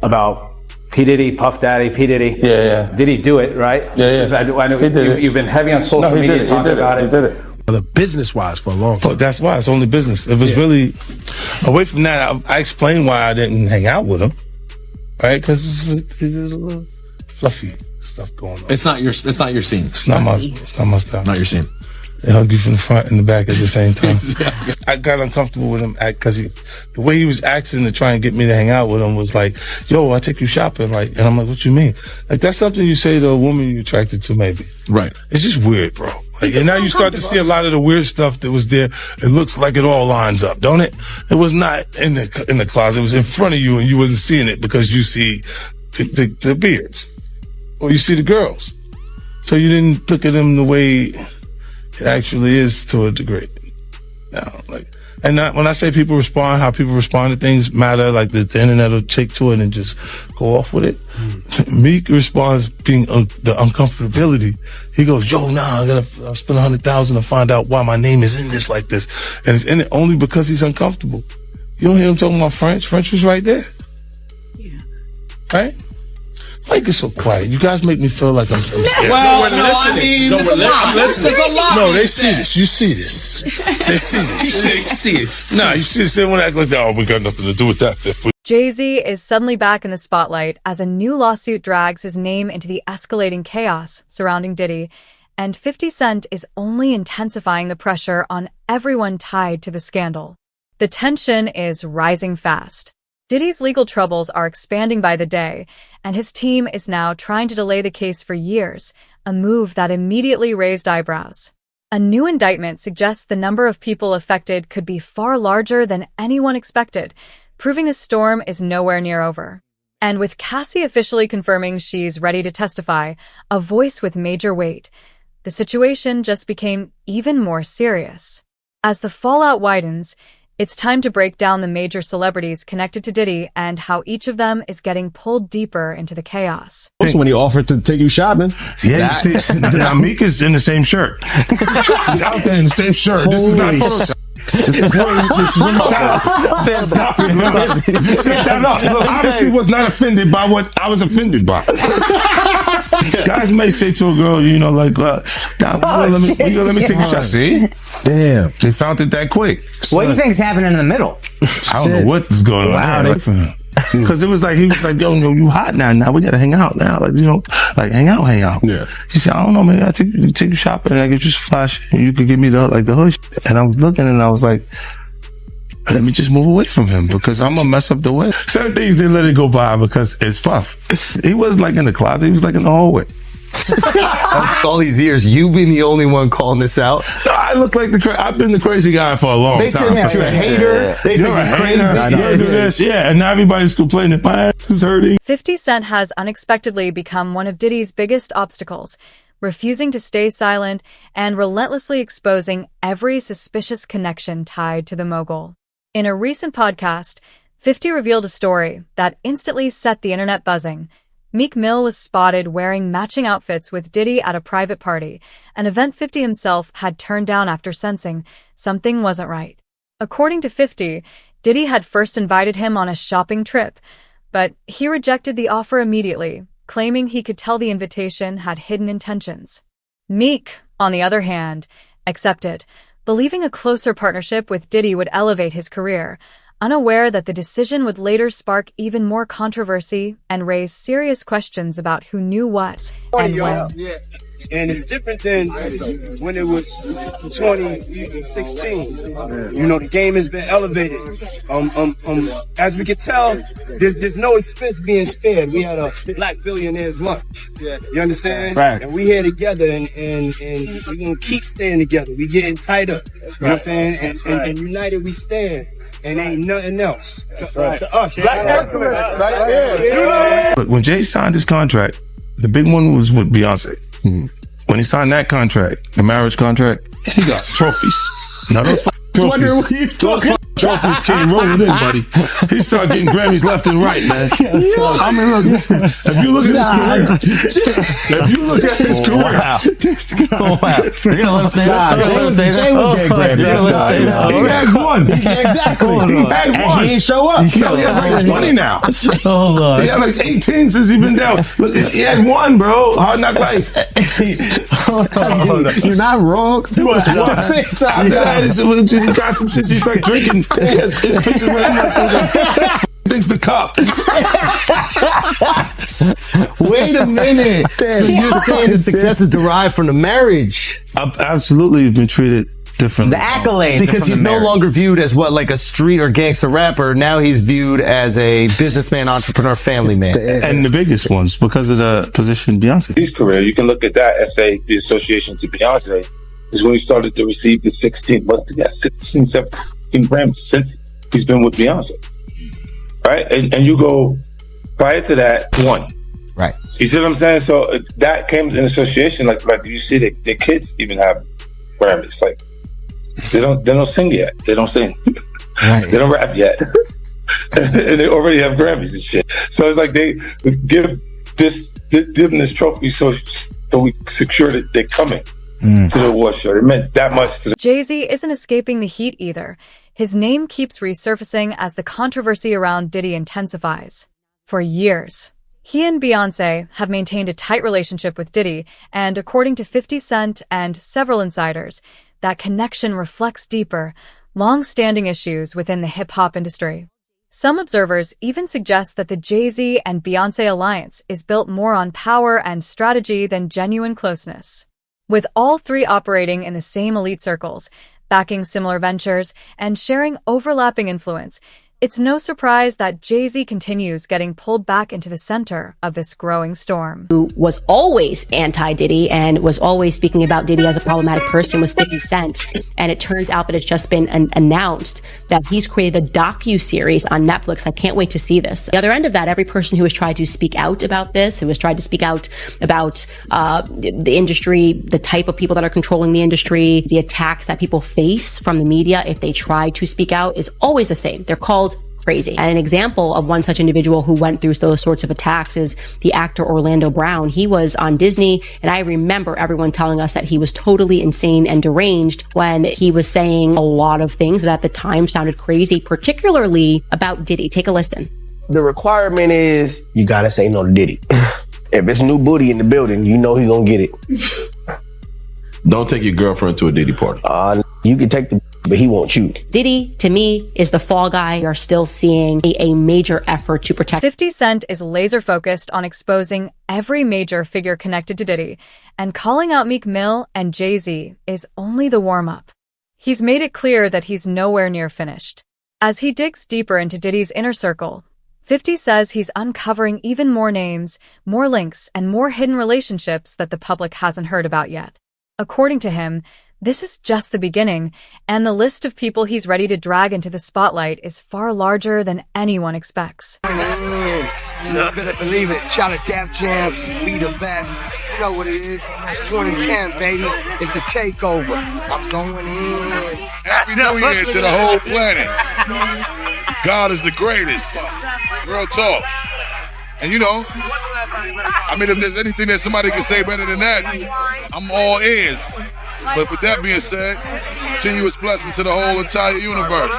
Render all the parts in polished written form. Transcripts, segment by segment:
about P. Diddy, Puff Daddy, P. Diddy. Yeah. Did he do it, right? Yeah. I know you've been heavy on social media talking about it. He did it. The business-wise for a long time. But that's why it's only business. It was really away from that. I explained why I didn't hang out with him, right? Because it's a little fluffy stuff going on. It's not your scene. It's not my style. Not your scene. They hug you from the front and the back at the same time. I got uncomfortable with him because the way he was acting to try and get me to hang out with him was like, "Yo, I take you shopping," and I'm like, "What you mean?" Like that's something you say to a woman you're attracted to, maybe. Right. It's just weird, bro. And now you start to see a lot of the weird stuff that was there. It looks like it all lines up, don't it? It was not in the closet. It was in front of you, and you wasn't seeing it because you see the beards, or you see the girls. So you didn't look at them the way it actually is to a degree. Now, when I say people respond, how people respond to things matter, like the internet will take to it and just go off with it. Meek responds being the uncomfortability. He goes, "Yo, I'll spend $100,000 to find out why my name is in this like this." And it's in it only because he's uncomfortable. You don't hear him talking about French. French was right there. Yeah. Right? Why you get so quiet? You guys make me feel like I'm scared. Well, I mean, there's a lot. There's a lot. No, they see this. You see this. They see this. They see it. Nah, you see this. They want to act like, "Oh, we got nothing to do with that." Jay-Z is suddenly back in the spotlight as a new lawsuit drags his name into the escalating chaos surrounding Diddy, and 50 Cent is only intensifying the pressure on everyone tied to the scandal. The tension is rising fast. Diddy's legal troubles are expanding by the day, and his team is now trying to delay the case for years, a move that immediately raised eyebrows. A new indictment suggests the number of people affected could be far larger than anyone expected, proving the storm is nowhere near over. And with Cassie officially confirming she's ready to testify, a voice with major weight, the situation just became even more serious. As the fallout widens, it's time to break down the major celebrities connected to Diddy and how each of them is getting pulled deeper into the chaos. When he offered to take you shopping. Yeah, you see, Meek is in the same shirt. He's out there in the same shirt. This is not Photoshop. This is Stop it. Set that up. Look, obviously was not offended by what I was offended by. Guys may say to a girl, let me take a shot. See? Damn. They found it that quick. What do you think is happening in the middle? I don't know what is going on there for him. Because he was like, "Yo, you hot now. Now we gotta hang out now. Hang out. Yeah. He said, "I don't know, man. I take you shopping and I get you some flash. And you could give me the hood." And I was looking and I was like, let me just move away from him because I'm gonna mess up the way. Certain things they let it go by because it's Puff. He wasn't like in the closet. He was like in the hallway. All these years, you've been the only one calling this out. No, I look like I've been the crazy guy for a long time. They say you're a hater. They say you're crazy. You do this, and now everybody's complaining. My ass is hurting. 50 Cent has unexpectedly become one of Diddy's biggest obstacles, refusing to stay silent and relentlessly exposing every suspicious connection tied to the mogul. In a recent podcast, 50 revealed a story that instantly set the internet buzzing. Meek Mill was spotted wearing matching outfits with Diddy at a private party, an event 50 himself had turned down after sensing something wasn't right. According to 50, Diddy had first invited him on a shopping trip, but he rejected the offer immediately, claiming he could tell the invitation had hidden intentions. Meek, on the other hand, accepted, believing a closer partnership with Diddy would elevate his career, unaware that the decision would later spark even more controversy and raise serious questions about who knew what and when. Yeah. And it's different than when it was 2016. The game has been elevated. As we can tell, there's no expense being spared. We had a Black Billionaires lunch. You understand? Right. And we here together, and we're gonna keep staying together. We getting tighter. You know what I'm saying? And united we stand. And ain't nothing else to us. Black excellence. Look, when Jay signed his contract, the big one was with Beyonce. When he signed that contract, the marriage contract, he got trophies. Now those wondering what you're talking about. Trophies came rolling in, buddy. He started getting Grammys left and right, man. I mean, look, if you look at his career, This guy. You're gonna let him say that? Jay was getting Grammy. he had one. Exactly. He had And one. he ain't show up. Yo, he had like 20 now. Oh, Lord. He had like 18 since he been down. Look, he had one, bro. Hard Knock Life. You're not wrong. You must At the watch. same time, Yeah, he got some shit. He's like drinking. His pictures with him. Thinks the cup. Wait a minute. So you're saying the success is derived from the marriage? Absolutely, been treated differently. The accolades. Because from he's the no marriage. longer viewed as what, like a street or gangster rapper. Now he's viewed as a businessman, entrepreneur, family man. And the biggest ones because of the position Beyonce. His career, you can look at that and say the association to Beyonce is when he started to receive the 16 Grammys since he's been with Beyonce. Right? And you go, prior to that, one. Right. You see what I'm saying? So that came in association, like you see their kids even have Grammys. Like they don't sing yet. They don't sing. Right. They don't rap yet. And they already have Grammys and shit. So it's like they give them this trophy so we secure that they're coming to the award show. It meant that much to the Jay-Z isn't escaping the heat either. His name keeps resurfacing as the controversy around Diddy intensifies. For years, he and Beyonce have maintained a tight relationship with Diddy, and according to 50 Cent and several insiders, that connection reflects deeper, long-standing issues within the hip-hop industry. Some observers even suggest that the Jay-Z and Beyonce alliance is built more on power and strategy than genuine closeness. With all three operating in the same elite circles, backing similar ventures, and sharing overlapping influence, it's no surprise that Jay-Z continues getting pulled back into the center of this growing storm. Who was always anti-Diddy and was always speaking about Diddy as a problematic person was 50 Cent. And it turns out that it's just been announced that he's created a docu-series on Netflix. I can't wait to see this. The other end of that, every person who has tried to speak out about this, who has tried to speak out about the industry, the type of people that are controlling the industry, the attacks that people face from the media if they try to speak out, is always the same. They're called crazy. And an example of one such individual who went through those sorts of attacks is the actor Orlando Brown. He was on Disney, and I remember everyone telling us that he was totally insane and deranged when he was saying a lot of things that at the time sounded crazy, particularly about Diddy. Take a listen. The requirement is you gotta say no to Diddy. If it's new booty in the building, you know he's gonna get it. Don't take your girlfriend to a Diddy party. You can take the, but he won't you. Diddy, to me, is the fall guy. We are still seeing a major effort to protect. 50 Cent is laser focused on exposing every major figure connected to Diddy, and calling out Meek Mill and Jay-Z is only the warm-up. He's made it clear that he's nowhere near finished. As he digs deeper into Diddy's inner circle, 50 says he's uncovering even more names, more links, and more hidden relationships that the public hasn't heard about yet. According to him, this is just the beginning, and the list of people he's ready to drag into the spotlight is far larger than anyone expects. You better believe it. Shout out Def Jam, we the best. You know what it is. It's 2010, baby. It's the takeover. I'm going in. Happy New Year to the whole planet. God is the greatest. Real talk. And you know, I mean, if there's anything that somebody can say better than that, I'm all ears. But with that being said, continuous blessings to the whole entire universe.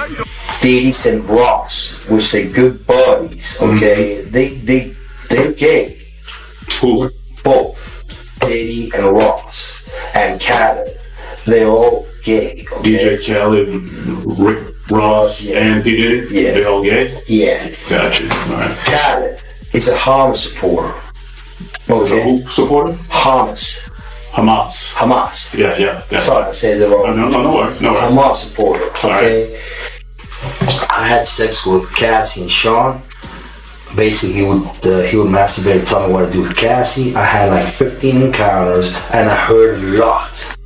Diddy and Ross, which they good buddies, okay? They're gay. Who? Both. Diddy and Ross. And Khaled. They're all gay. Okay? DJ Khaled, Rick Ross, and P. Diddy? Yeah. They're all gay? Yeah. Gotcha. All right. Khaled is a Hamas supporter. Okay? Who supporter? Hamas. Hamas. Yeah. Sorry, I said it wrong. No worries. Hamas supporter. Okay. I had sex with Cassie and Sean. Basically, he would masturbate and tell me what to do with Cassie. I had like 15 encounters, and I heard a lot.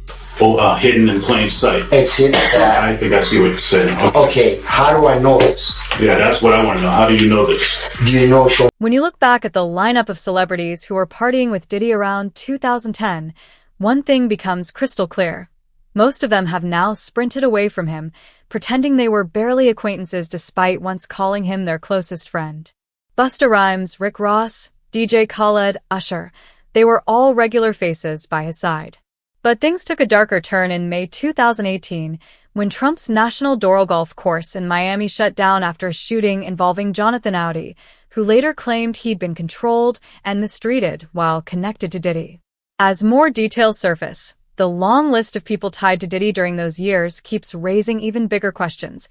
Hidden in plain sight. It's hidden. I think I see what you're saying. Okay, how do I know this? Yeah, that's what I want to know. How do you know this? Do you know Sean? When you look back at the lineup of celebrities who were partying with Diddy around 2010, one thing becomes crystal clear. Most of them have now sprinted away from him, pretending they were barely acquaintances despite once calling him their closest friend. Busta Rhymes, Rick Ross, DJ Khaled, Usher, they were all regular faces by his side. But things took a darker turn in May 2018 when Trump's National Doral Golf Course in Miami shut down after a shooting involving Jonathan Audi, who later claimed he'd been controlled and mistreated while connected to Diddy. As more details surface, the long list of people tied to Diddy during those years keeps raising even bigger questions,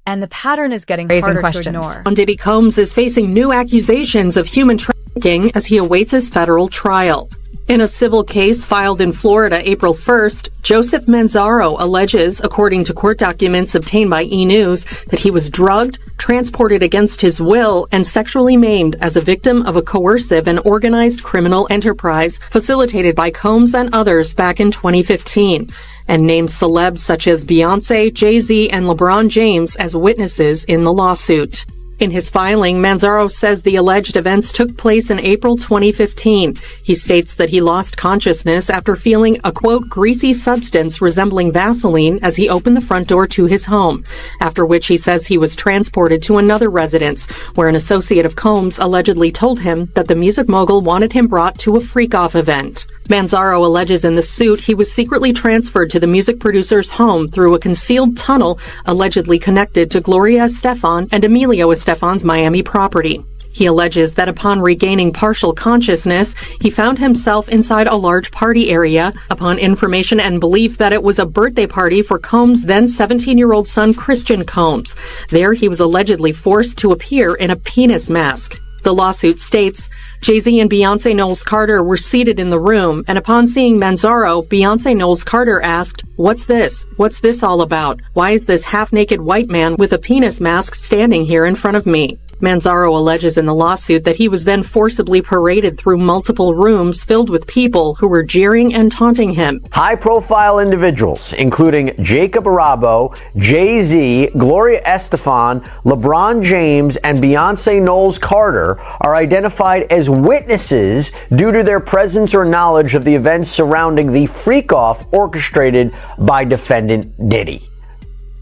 and the pattern is getting harder to ignore. Diddy Combs is facing new accusations of human trafficking as he awaits his federal trial. In a civil case filed in Florida April 1st, Joseph Manzaro alleges, according to court documents obtained by E! News, that he was drugged, transported against his will, and sexually maimed as a victim of a coercive and organized criminal enterprise facilitated by Combs and others back in 2015, and named celebs such as Beyonce, Jay-Z, and LeBron James as witnesses in the lawsuit. In his filing, Manzaro says the alleged events took place in April 2015. He states that he lost consciousness after feeling a, quote, greasy substance resembling Vaseline as he opened the front door to his home, after which he says he was transported to another residence, where an associate of Combs allegedly told him that the music mogul wanted him brought to a freak-off event. Manzaro alleges in the suit he was secretly transferred to the music producer's home through a concealed tunnel allegedly connected to Gloria Estefan and Emilio Estefan's Miami property. He alleges that upon regaining partial consciousness, he found himself inside a large party area upon information and belief that it was a birthday party for Combs' then 17-year-old son Christian Combs. There he was allegedly forced to appear in a penis mask. The lawsuit states, Jay-Z and Beyonce Knowles Carter were seated in the room, and upon seeing Manzaro, Beyonce Knowles Carter asked, "What's this? What's this all about? Why is this half-naked white man with a penis mask standing here in front of me?" Manzaro alleges in the lawsuit that he was then forcibly paraded through multiple rooms filled with people who were jeering and taunting him. High-profile individuals, including Jacob Arabo, Jay-Z, Gloria Estefan, LeBron James, and Beyonce Knowles Carter, are identified as witnesses due to their presence or knowledge of the events surrounding the freak-off orchestrated by defendant Diddy.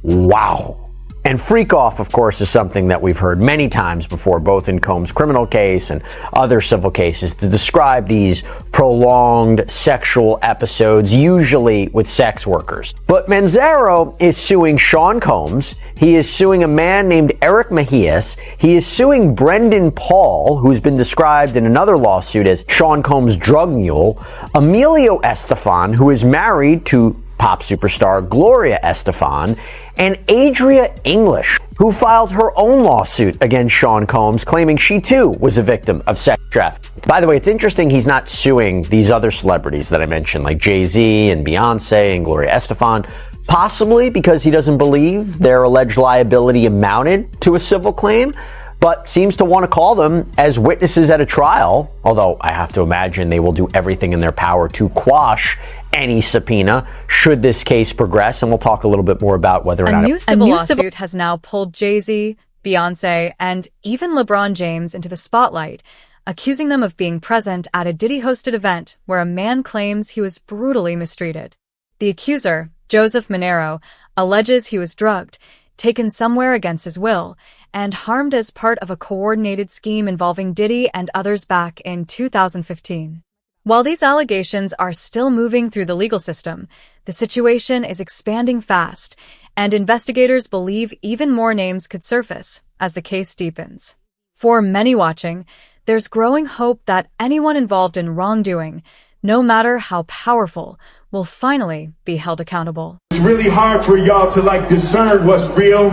Wow. And freak off, of course, is something that we've heard many times before, both in Combs' criminal case and other civil cases, to describe these prolonged sexual episodes, usually with sex workers. But Manzaro is suing Sean Combs. He is suing a man named Eric Mejias. He is suing Brendan Paul, who's been described in another lawsuit as Sean Combs' drug mule, Emilio Estefan, who is married to pop superstar Gloria Estefan, and Adria English, who filed her own lawsuit against Sean Combs, claiming she too was a victim of sex trafficking. By the way, it's interesting he's not suing these other celebrities that I mentioned, like Jay-Z and Beyonce and Gloria Estefan, possibly because he doesn't believe their alleged liability amounted to a civil claim, but seems to want to call them as witnesses at a trial, although I have to imagine they will do everything in their power to quash any subpoena should this case progress, and we'll talk a little bit more about whether or not a new civil lawsuit has now pulled Jay-Z, Beyonce, and even LeBron James into the spotlight, accusing them of being present at a Diddy-hosted event where a man claims he was brutally mistreated. The accuser, Joseph Monero, alleges he was drugged, taken somewhere against his will, and harmed as part of a coordinated scheme involving Diddy and others back in 2015. While these allegations are still moving through the legal system, the situation is expanding fast, and investigators believe even more names could surface as the case deepens. For many watching, there's growing hope that anyone involved in wrongdoing, no matter how powerful, will finally be held accountable. It's really hard for y'all to discern what's real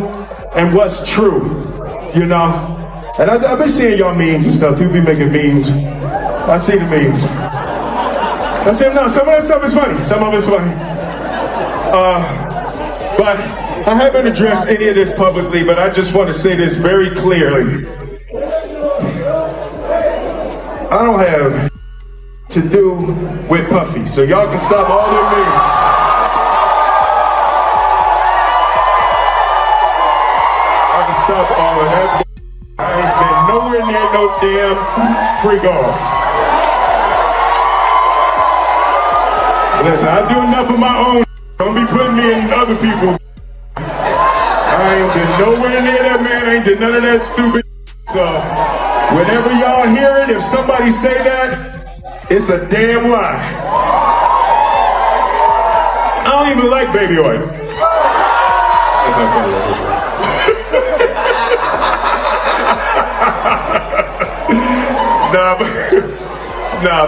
and what's true, you know? And I've been seeing y'all memes and stuff. People be making memes. I see the memes. I said, no, some of that stuff is funny. Some of it's funny. But I haven't addressed any of this publicly, but I just want to say this very clearly. I don't have to do with Puffy, so y'all can stop all their memes. I can stop all of that. I ain't been nowhere near no damn freak off. Listen, I do enough of my own. Don't be putting me in other people's. I ain't been nowhere near that man. I ain't did none of that stupid. So whenever y'all hear it, if somebody say that, it's a damn lie. I don't even like baby oil.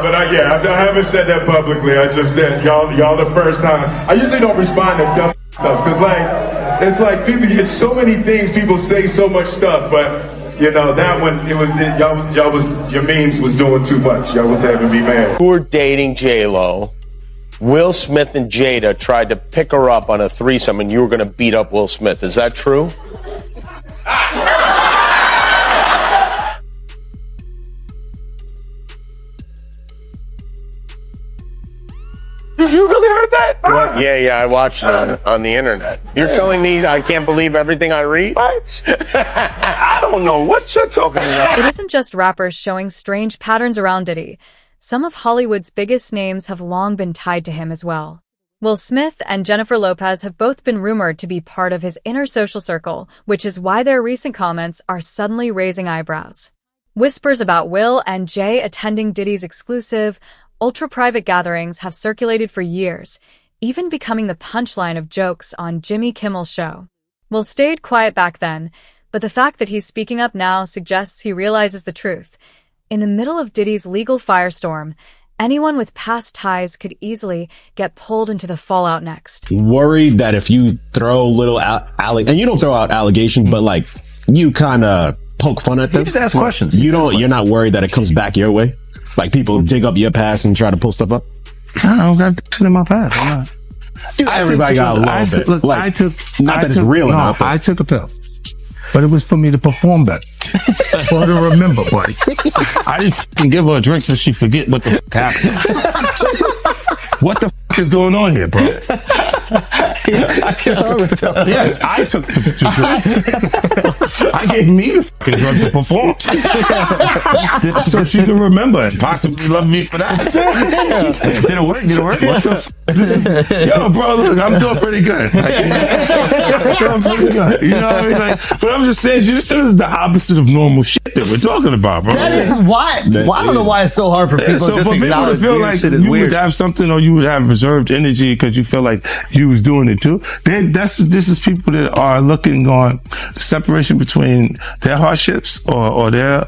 But I haven't said that publicly. I just said y'all the first time. I usually don't respond to dumb stuff because it's like people. It's so many things people say, so much stuff, but you know that one your memes was doing too much. Y'all was having me mad. You were dating J-Lo. Will Smith and Jada tried to pick her up on a threesome, and you were going to beat up Will Smith. Is that true? You really heard that? Well, yeah, I watched it on the internet. You're telling me I can't believe everything I read? What? I don't know what you're talking about. It isn't just rappers showing strange patterns around Diddy. Some of Hollywood's biggest names have long been tied to him as well. Will Smith and Jennifer Lopez have both been rumored to be part of his inner social circle, which is why their recent comments are suddenly raising eyebrows. Whispers about Will and Jay attending Diddy's exclusive, ultra-private gatherings have circulated for years, even becoming the punchline of jokes on Jimmy Kimmel's show. Will stayed quiet back then, but the fact that he's speaking up now suggests he realizes the truth. In the middle of Diddy's legal firestorm, anyone with past ties could easily get pulled into the fallout next. Worried that if you throw little and you don't throw out allegations, but like you kind of poke fun at them. You just ask questions. You're not worried that it comes back your way? Like people dig up your past and try to pull stuff up? I don't got shit in my past. I'm not. Everybody got a little bit. Look, like, not that it's real enough. I took a pill, but it was for me to perform better. For her to remember, buddy. I didn't fucking give her a drink so she forget what the fuck happened. What the fuck is going on here, bro? Yes, I took two drugs. I gave me the fucking drug to perform. So she can remember and possibly love me for that. Did it work? What the fuck? This is, yo, bro, look, I'm doing pretty good. I'm pretty good. You know what I mean? Like, but I'm just saying, this is the opposite of normal shit that we're talking about, bro. That is why. I don't know why it's so hard for people so just for to people to acknowledge feel weird like shit is you weird. would have something or you would have reserved energy because you feel like you was doing it too. This is people that are looking on separation between their hardships or their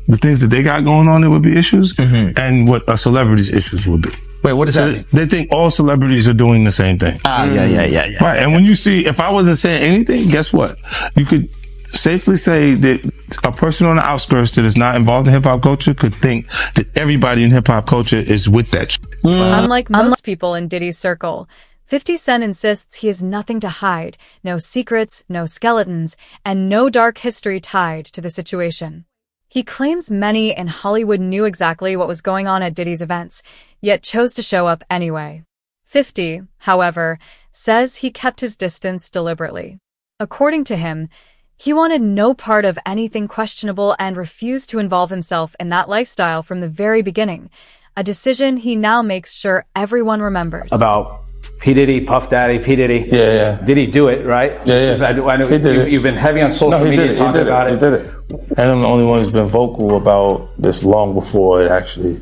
the things that they got going on that would be issues and what a celebrity's issues would be. Wait, what is that? They think all celebrities are doing the same thing. Yeah. Right, and when you see, if I wasn't saying anything, guess what? You could safely say that a person on the outskirts that is not involved in hip-hop culture could think that everybody in hip-hop culture is with that shit. Unlike most people in Diddy's circle, 50 Cent insists he has nothing to hide, no secrets, no skeletons, and no dark history tied to the situation. He claims many in Hollywood knew exactly what was going on at Diddy's events, yet chose to show up anyway. 50, however, says he kept his distance deliberately. According to him, he wanted no part of anything questionable and refused to involve himself in that lifestyle from the very beginning, a decision he now makes sure everyone remembers. About P. Diddy, Puff Daddy, P. Diddy. Yeah. Did he do it, right? I know He did it. you've been heavy on social media talking about it. He did it. And I'm the only one who's been vocal about this long before it actually.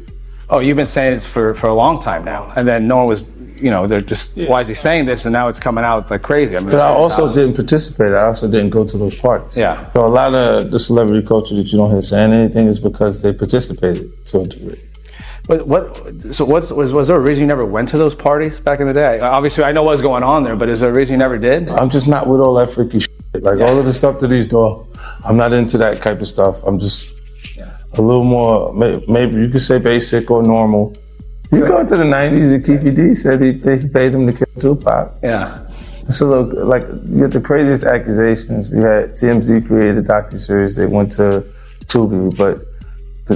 Oh, you've been saying this for a long time now. And then no one was, they're just, why is he saying this? And now it's coming out like crazy. I mean, But I also didn't participate. I also didn't go to those parties. Yeah. So a lot of the celebrity culture that you don't hear saying anything is because they participated to a degree. But was there a reason you never went to those parties back in the day? Obviously, I know what was going on there, but is there a reason you never did? I'm just not with all that freaky shit. Like all of the stuff that he's doing, I'm not into that type of stuff. I'm just a little more, maybe you could say basic or normal. You go into the 90s and Keefy D said he paid him to kill Tupac. Yeah. So look, like you had the craziest accusations. You had TMZ created a docuseries. They went to Tubi, but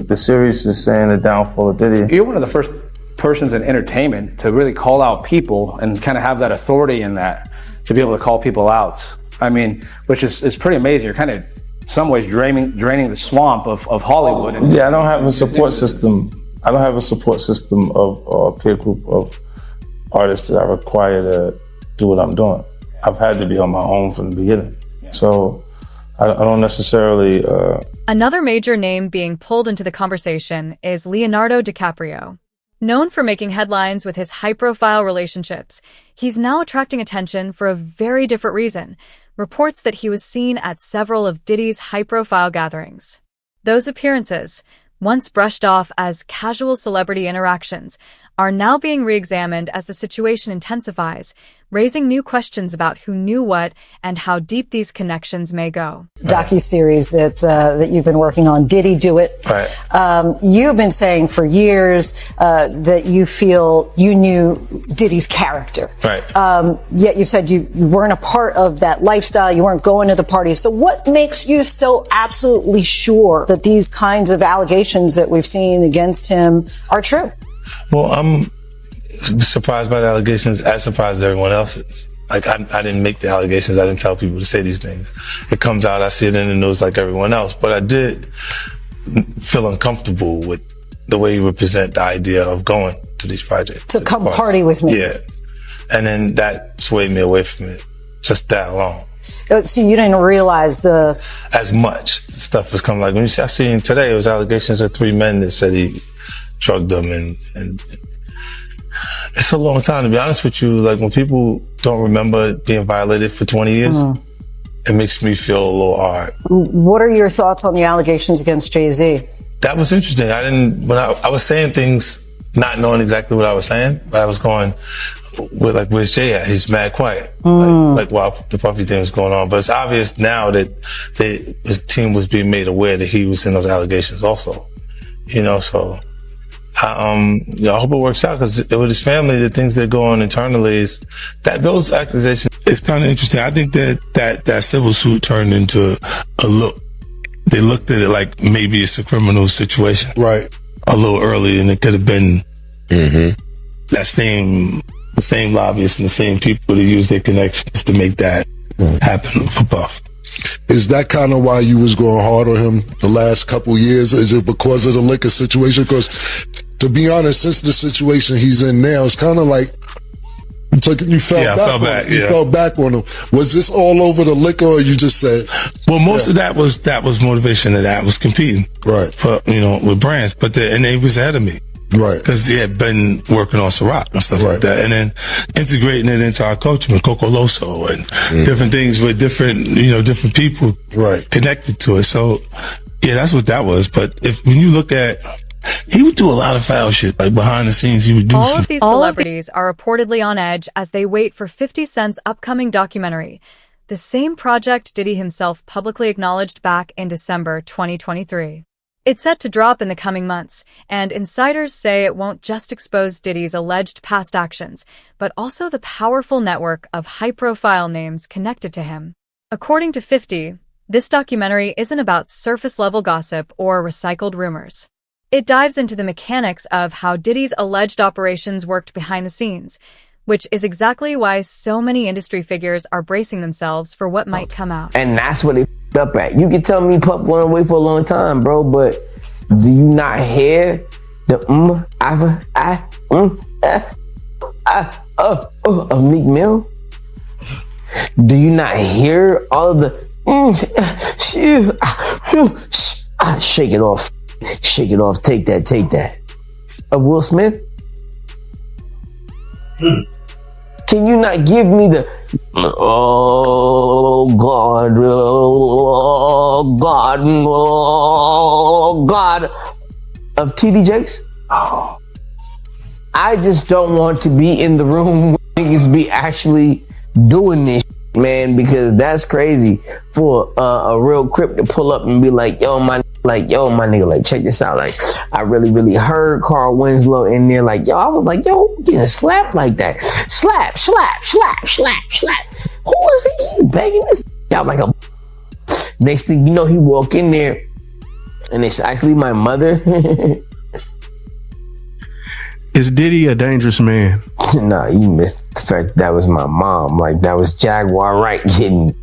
the series is saying the downfall of Diddy. You're one of the first persons in entertainment to really call out people and kind of have that authority in that, to be able to call people out. I mean, which is pretty amazing. You're kind of, in some ways, draining the swamp of Hollywood. Yeah, I don't have a support system. I don't have a support system of a peer group of artists that I require to do what I'm doing. I've had to be on my own from the beginning. So I don't necessarily. Another major name being pulled into the conversation is Leonardo DiCaprio. Known for making headlines with his high-profile relationships, he's now attracting attention for a very different reason. Reports that he was seen at several of Diddy's high-profile gatherings. Those appearances, once brushed off as casual celebrity interactions, are now being re-examined as the situation intensifies, raising new questions about who knew what and how deep these connections may go. Docuseries that you've been working on, Diddy Do It. Right. You've been saying for years that you feel you knew Diddy's character. Right. Yet you said you weren't a part of that lifestyle, you weren't going to the parties. So what makes you so absolutely sure that these kinds of allegations that we've seen against him are true? Well, I'm surprised by the allegations, as surprised as everyone else is. Like, I didn't make the allegations. I didn't tell people to say these things. It comes out, I see it in the news like everyone else. But I did feel uncomfortable with the way he would present the idea of going to these projects. To come party with me. Yeah. And then that swayed me away from it, just that alone. So you didn't realize as much stuff was coming. Like, when I seen today, it was allegations of 3 men that said he drugged them, and it's a long time, to be honest with you. Like, when people don't remember being violated for 20 years, it makes me feel a little hard. What are your thoughts on the allegations against Jay-Z? That was interesting. When I was saying things, not knowing exactly what I was saying, but I was going with, where's Jay at? He's mad quiet. Like while the Puffy thing was going on. But it's obvious now that his team was being made aware that he was in those allegations also. So I hope it works out, because with his family, the things that go on internally is that those accusations. It's kind of interesting. I think that civil suit turned into a look. They looked at it like maybe it's a criminal situation, right? A little early, and it could have been the same lobbyists and the same people that use their connections to make that happen for Puff. Is that kind of why you was going hard on him the last couple years? Is it because of the liquor situation? Because, to be honest, since the situation he's in now, it's kind of like it's like you fell back. You fell back on him. Was this all over the liquor, or you just said? Well, most of that was motivation. That was competing, right? For, with brands, and they was ahead of me. Right. Because he had been working on Ciroc and stuff like that. And then integrating it into our culture with Coco Loso and different things with different people connected to it. So, yeah, that's what that was. But when you look at, he would do a lot of foul shit. Like, behind the scenes, he would do All of these celebrities are reportedly on edge as they wait for 50 Cent's upcoming documentary, the same project Diddy himself publicly acknowledged back in December 2023. It's set to drop in the coming months, and insiders say it won't just expose Diddy's alleged past actions, but also the powerful network of high-profile names connected to him. According to 50, this documentary isn't about surface-level gossip or recycled rumors. It dives into the mechanics of how Diddy's alleged operations worked behind the scenes, which is exactly why so many industry figures are bracing themselves for what might come out. And that's what they f***ed up at. You can tell me Puff went away for a long time, bro, but do you not hear the of Meek Mill? Do you not hear all of the shake it off, take that of Will Smith? Can you not give me the oh God of TD Jakes? I just don't want to be in the room where niggas be actually doing this, man, because that's crazy for a real Crip to pull up and be like, yo, my nigga, like, check this out. Like, I really heard Carl Winslow in there. Like, yo, I was like, yo, getting slapped like that. Slap. Who was he banging this out like a... Next thing you know, he walk in there and it's actually my mother. Is Diddy a dangerous man? Nah, you missed the fact that was my mom. Like, that was Jaguar Wright getting...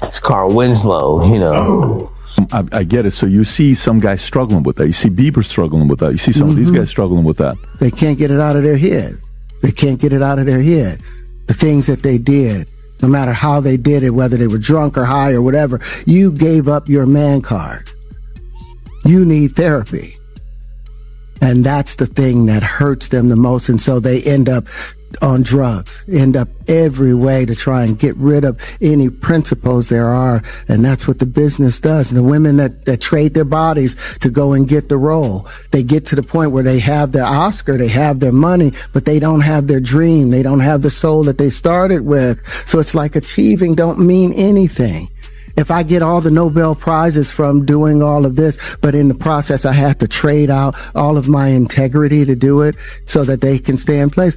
It's Carl Winslow, I get it. So you see some guys struggling with that. You see Bieber struggling with that. You see some of these guys struggling with that. They can't get it out of their head. The things that they did No matter how they did it, whether they were drunk or high or whatever, you gave up your man card. You need therapy. And that's the thing that hurts them the most. And so they end up on drugs, end up every way to try and get rid of any principles there are. And that's what the business does. And the women that trade their bodies to go and get the role, they get to the point where they have their Oscar, they have their money, but they don't have their dream. They don't have the soul that they started with. So it's like achieving don't mean anything. If I get all the Nobel Prizes from doing all of this, but in the process I have to trade out all of my integrity to do it so that they can stay in place.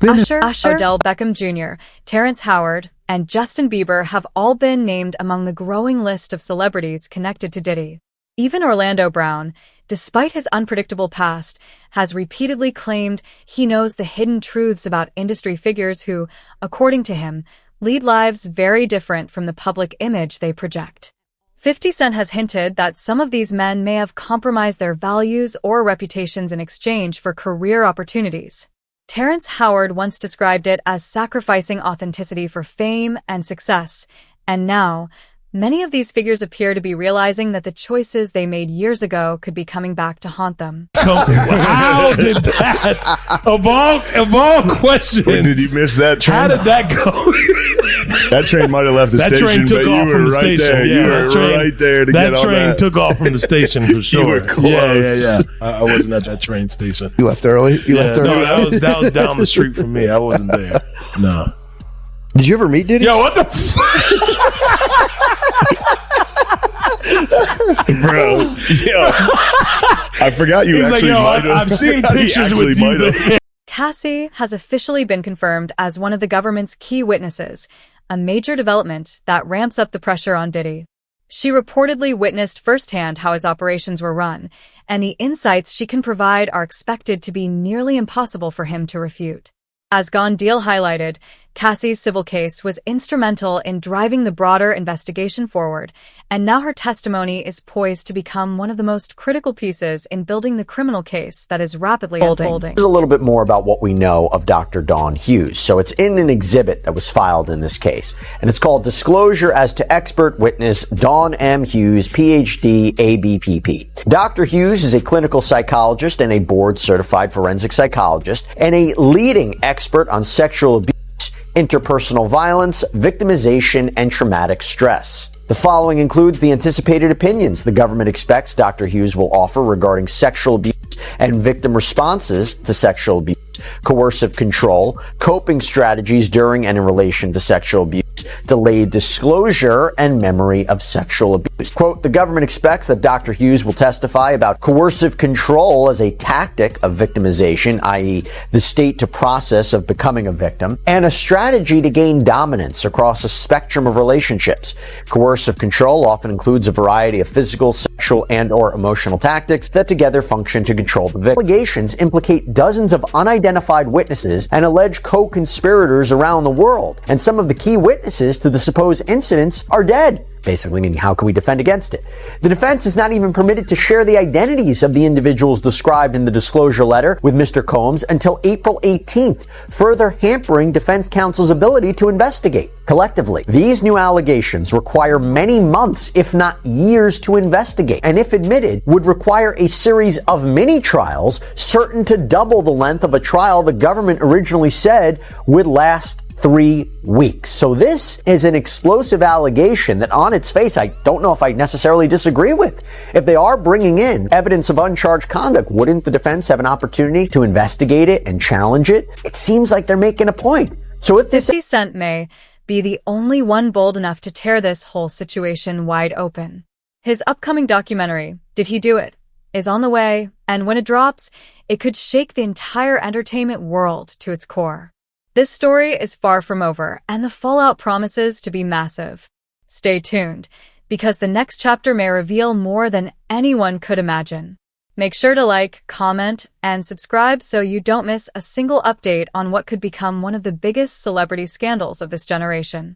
Usher, Odell Beckham Jr., Terrence Howard, and Justin Bieber have all been named among the growing list of celebrities connected to Diddy. Even Orlando Brown, despite his unpredictable past, has repeatedly claimed he knows the hidden truths about industry figures who, according to him, lead lives very different from the public image they project. 50 Cent has hinted that some of these men may have compromised their values or reputations in exchange for career opportunities. Terrence Howard once described it as sacrificing authenticity for fame and success, and now, many of these figures appear to be realizing that the choices they made years ago could be coming back to haunt them. How did that, of all questions, did you miss that train? How did that go? That train might have left the station, train took but off you from were the right station. there. Yeah, You were right there to get on that. That train took off from the station for sure. You were close. Yeah. I wasn't at that train station. You left early? You left early? No, that was down the street from me. I wasn't there. No. Did you ever meet Diddy? Yo, what the Bro, yo, I forgot you He's actually like, might have. I've seen pictures with you. Cassie has officially been confirmed as one of the government's key witnesses, a major development that ramps up the pressure on Diddy. She reportedly witnessed firsthand how his operations were run, and the insights she can provide are expected to be nearly impossible for him to refute. As Gone Deal highlighted, Cassie's civil case was instrumental in driving the broader investigation forward, and now her testimony is poised to become one of the most critical pieces in building the criminal case that is rapidly unfolding. Here's a little bit more about what we know of Dr. Dawn Hughes. So it's in an exhibit that was filed in this case, and it's called Disclosure as to Expert Witness Dawn M. Hughes, PhD, ABPP. Dr. Hughes is a clinical psychologist and a board-certified forensic psychologist, and a leading expert on sexual abuse, interpersonal violence, victimization, and traumatic stress. The following includes the anticipated opinions the government expects Dr. Hughes will offer regarding sexual abuse and victim responses to sexual abuse, coercive control, coping strategies during and in relation to sexual abuse, delayed disclosure, and memory of sexual abuse. Quote, the government expects that Dr. Hughes will testify about coercive control as a tactic of victimization, i.e. the state to process of becoming a victim, and a strategy to gain dominance across a spectrum of relationships. Coercive control often includes a variety of physical, sexual, and/or emotional tactics that together function to control the victim. Allegations implicate dozens of unidentified witnesses and alleged co-conspirators around the world, and some of the key witnesses to the supposed incidents are dead. Basically meaning, how can we defend against it? The defense is not even permitted to share the identities of the individuals described in the disclosure letter with Mr. Combs until April 18th, further hampering defense counsel's ability to investigate. Collectively, these new allegations require many months, if not years, to investigate, and if admitted, would require a series of mini trials, certain to double the length of a trial the government originally said would last 3 weeks. So this is an explosive allegation that on its face, I don't know if I necessarily disagree with. If they are bringing in evidence of uncharged conduct, wouldn't the defense have an opportunity to investigate it and challenge it? It seems like they're making a point. So if this 50 Cent may be the only one bold enough to tear this whole situation wide open. His upcoming documentary, Did He Do It?, is on the way, and when it drops, it could shake the entire entertainment world to its core. This story is far from over, and the fallout promises to be massive. Stay tuned, because the next chapter may reveal more than anyone could imagine. Make sure to like, comment, and subscribe so you don't miss a single update on what could become one of the biggest celebrity scandals of this generation.